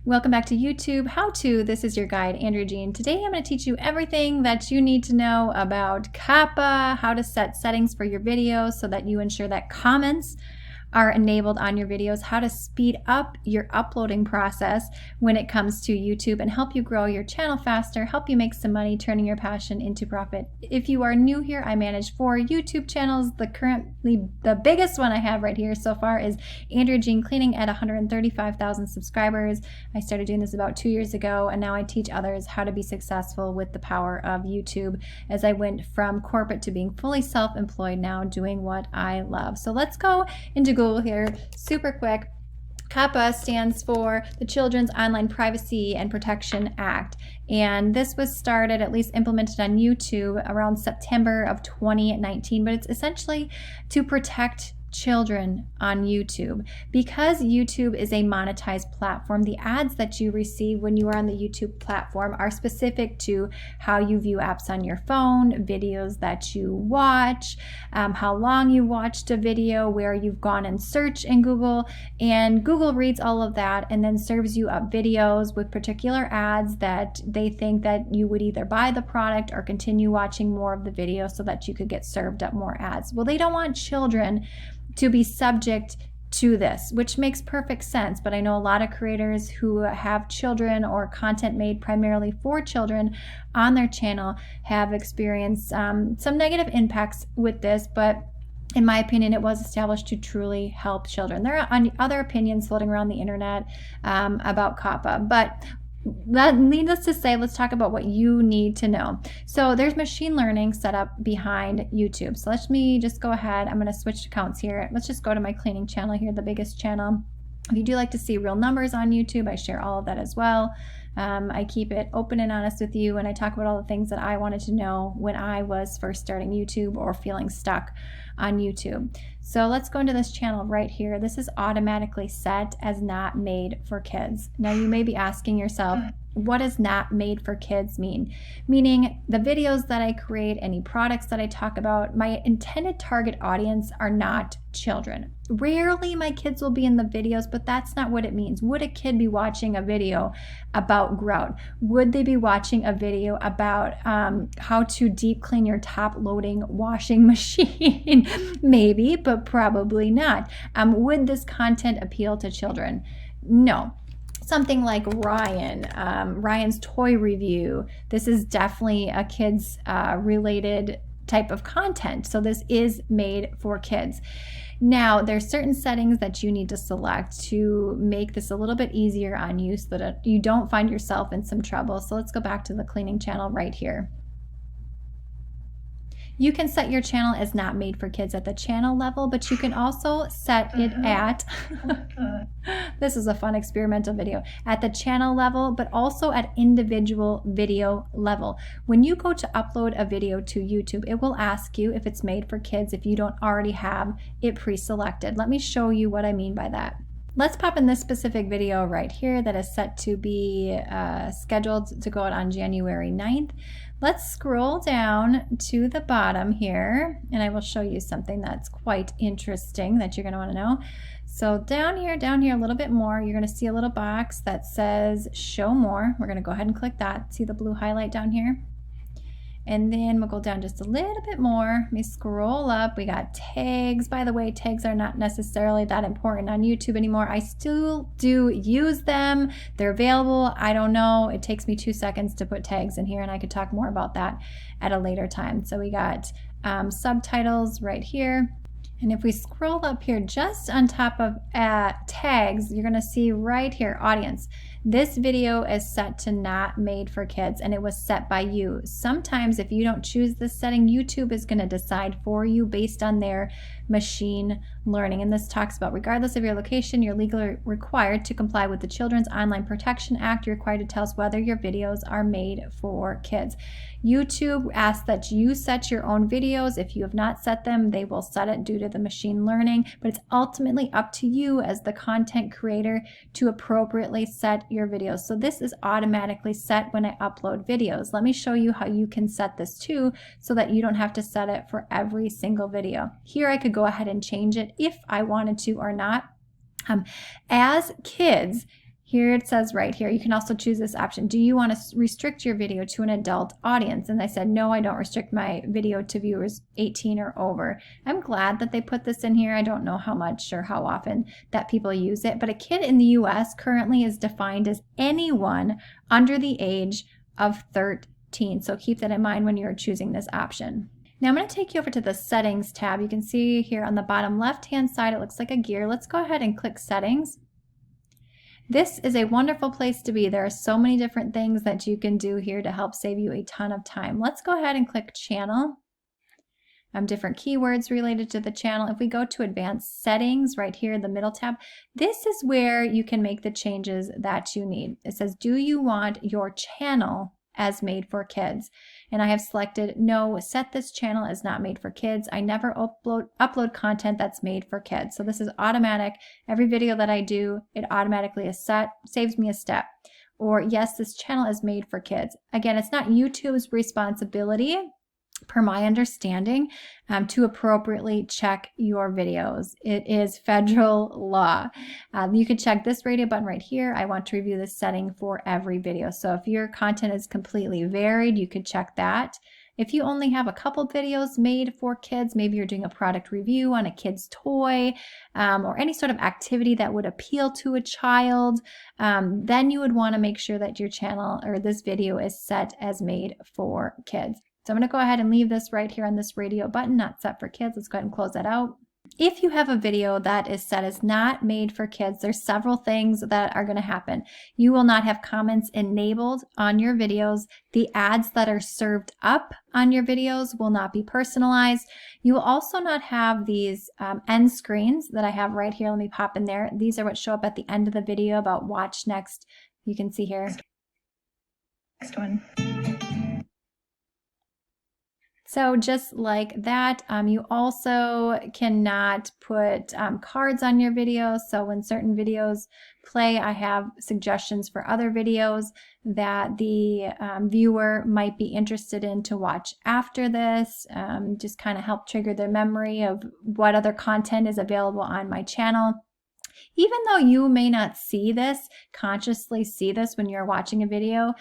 Welcome back to YouTube How To. This is your guide, Andrea Jean. Today I'm going to teach you everything that you need to know about COPPA, how to set settings for your videos so that you ensure that comments are enabled on your videos, how to speed up your uploading process when it comes to YouTube and help you grow your channel faster, help you make some money, turning your passion into profit. If you are new here, I manage 4 YouTube channels. The biggest one I have right here so far is Andrea Jean Cleaning at 135,000 subscribers. I started doing this about 2 years ago, and now I teach others how to be successful with the power of YouTube as I went from corporate to being fully self-employed, now doing what I love. So let's go into Google here super quick. COPPA stands for the Children's Online Privacy and Protection Act, and this was started, at least implemented on YouTube around September of 2019, but it's essentially to protect children on YouTube. Because YouTube is a monetized platform, the ads that you receive when you are on the YouTube platform are specific to how you view apps on your phone, videos that you watch, how long you watched a video, where you've gone and searched in Google, and Google reads all of that and then serves you up videos with particular ads that they think that you would either buy the product or continue watching more of the video so that you could get served up more ads. Well, they don't want children to be subject to this, which makes perfect sense. But I know a lot of creators who have children or content made primarily for children on their channel have experienced some negative impacts with this, but in my opinion, it was established to truly help children. There are other opinions floating around the internet about COPPA, but needless to say, let's talk about what you need to know. So there's machine learning set up behind YouTube. So let me just go ahead. I'm going to switch accounts here. Let's just go to my cleaning channel here, the biggest channel. If you do like to see real numbers on YouTube, I share all of that as well. I keep it open and honest with you, and I talk about all the things that I wanted to know when I was first starting YouTube or feeling stuck on YouTube. So let's go into this channel right here. This is automatically set as not made for kids. Now you may be asking yourself, what does not made for kids mean? Meaning the videos that I create, any products that I talk about, my intended target audience are not children. Rarely my kids will be in the videos, but that's not what it means. Would a kid be watching a video about grout? Would they be watching a video about how to deep clean your top loading washing machine? Maybe, but probably not. Would this content appeal to children? No. Something like Ryan's toy review. This is definitely a kids related type of content. So this is made for kids. Now, there's certain settings that you need to select to make this a little bit easier on you so that you don't find yourself in some trouble. So let's go back to the cleaning channel right here. You can set your channel as not made for kids at the channel level, but you can also set it at, this is a fun experimental video, at the channel level, but also at individual video level. When you go to upload a video to YouTube, it will ask you if it's made for kids if you don't already have it pre-selected. Let me show you what I mean by that. Let's pop in this specific video right here that is set to be scheduled to go out on January 9th. Let's scroll down to the bottom here, and I will show you something that's quite interesting that you're going to want to know. So down here a little bit more, you're going to see a little box that says show more. We're going to go ahead and click that. See the blue highlight down here? And then we'll go down just a little bit more. Let me scroll up. We got tags. By the way, tags are not necessarily that important on YouTube anymore. I still do use them. They're available. I don't know. It takes me 2 seconds to put tags in here, and I could talk more about that at a later time. So we got subtitles right here. And if we scroll up here just on top of tags, you're going to see right here, audience. This video is set to not made for kids, and it was set by you. Sometimes if you don't choose this setting, YouTube is going to decide for you based on their machine learning. And this talks about, regardless of your location, you're legally required to comply with the Children's Online Protection Act. You're required to tell us whether your videos are made for kids. YouTube asks that you set your own videos. If you have not set them, they will set it due to the machine learning, but it's ultimately up to you as the content creator to appropriately set your videos. So this is automatically set when I upload videos. Let me show you how you can set this too, so that you don't have to set it for every single video. Here I could go ahead and change it if I wanted to or not. As kids, Here it says right here, you can also choose this option. Do you want to restrict your video to an adult audience? And I said, no, I don't restrict my video to viewers 18 or over. I'm glad that they put this in here. I don't know how much or how often that people use it, but a kid in the US currently is defined as anyone under the age of 13. So keep that in mind when you're choosing this option. Now I'm going to take you over to the settings tab. You can see here on the bottom left-hand side, it looks like a gear. Let's go ahead and click settings. This is a wonderful place to be. There are so many different things that you can do here to help save you a ton of time. Let's go ahead and click channel. Different keywords related to the channel. If we go to advanced settings right here in the middle tab, this is where you can make the changes that you need. It says, do you want your channel as made for kids? And I have selected no, set this channel as not made for kids. I never upload content that's made for kids. So this is automatic. Every video that I do, it automatically is set, saves me a step. Or yes, this channel is made for kids. Again, it's not YouTube's responsibility, per my understanding, to appropriately check your videos. It is federal law. You can check this radio button right here. I want to review this setting for every video. So if your content is completely varied, you could check that. If you only have a couple videos made for kids, maybe you're doing a product review on a kid's toy or any sort of activity that would appeal to a child, then you would want to make sure that your channel or this video is set as made for kids. So I'm going to go ahead and leave this right here on this radio button, not set for kids. Let's go ahead and close that out. If you have a video that is set as not made for kids, there's several things that are going to happen. You will not have comments enabled on your videos. The ads that are served up on your videos will not be personalized. You will also not have these end screens that I have right here. Let me pop in there. These are what show up at the end of the video about watch next. You can see here. Next one. So just like that, you also cannot put cards on your videos. So when certain videos play, I have suggestions for other videos that the viewer might be interested in to watch after this, just kind of help trigger their memory of what other content is available on my channel. Even though you may not consciously see this when you're watching a video,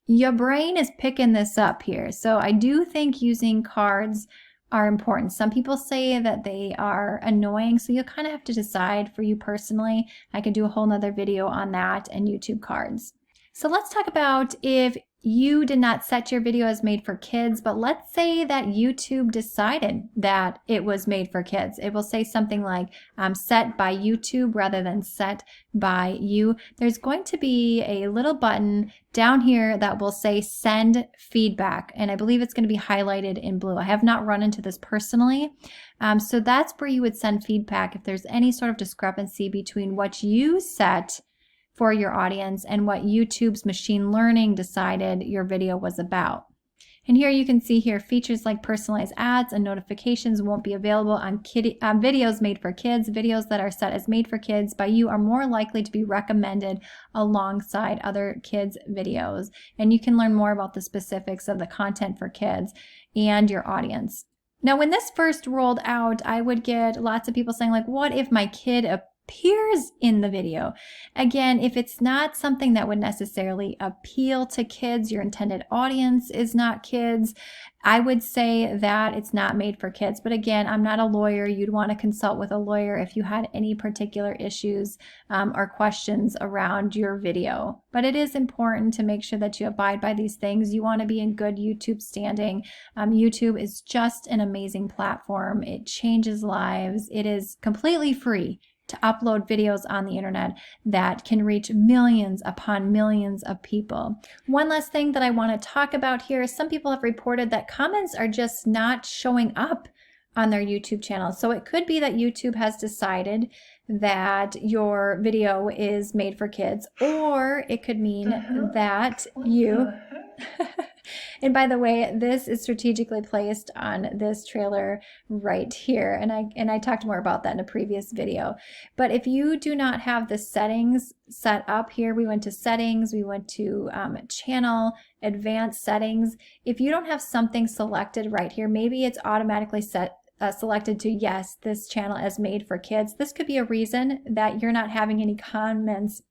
your brain is picking this up here. So I do think using cards are important. Some people say that they are annoying, so you kind of have to decide for you personally. I could do a whole nother video on that and YouTube cards. So let's talk about if you did not set your video as made for kids, but let's say that YouTube decided that it was made for kids. It will say something like set by YouTube rather than set by you. There's going to be a little button down here that will say send feedback, and I believe it's going to be highlighted in blue. I have not run into this personally. So that's where you would send feedback if there's any sort of discrepancy between what you set for your audience and what YouTube's machine learning decided your video was about. And here you can see here features like personalized ads and notifications won't be available on videos made for kids. Videos that are set as made for kids by you are more likely to be recommended alongside other kids' videos. And you can learn more about the specifics of the content for kids and your audience. Now, when this first rolled out, I would get lots of people saying like, what if my kid appears in the video? Again, if it's not something that would necessarily appeal to kids, your intended audience is not kids, I would say that it's not made for kids. But again, I'm not a lawyer. You'd want to consult with a lawyer if you had any particular issues or questions around your video. But it is important to make sure that you abide by these things. You want to be in good YouTube standing. YouTube is just an amazing platform. It changes lives. It is completely free to upload videos on the internet that can reach millions upon millions of people. One last thing that I want to talk about here is some people have reported that comments are just not showing up on their YouTube channel. So it could be that YouTube has decided that your video is made for kids, or it could mean that you... And by the way, this is strategically placed on this trailer right here. And I talked more about that in a previous video. But if you do not have the settings set up here, we went to settings, we went to channel, advanced settings. If you don't have something selected right here, maybe it's automatically selected to yes, this channel is made for kids. This could be a reason that you're not having any comments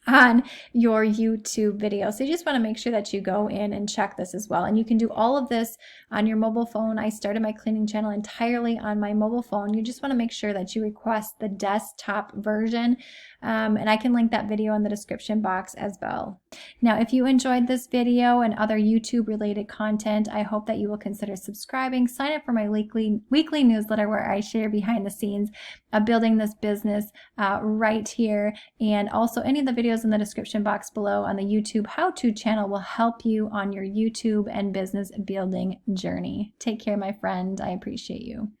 on your YouTube video. So you just want to make sure that you go in and check this as well. And you can do all of this on your mobile phone. I started my cleaning channel entirely on my mobile phone. You just want to make sure that you request the desktop version. And I can link that video in the description box as well. Now, if you enjoyed this video and other YouTube related content, I hope that you will consider subscribing. Sign up for my weekly newsletter where I share behind the scenes of building this business right here. And also any of the videos in the description box below on the YouTube how-to channel will help you on your YouTube and business building journey. Take care, my friend. I appreciate you.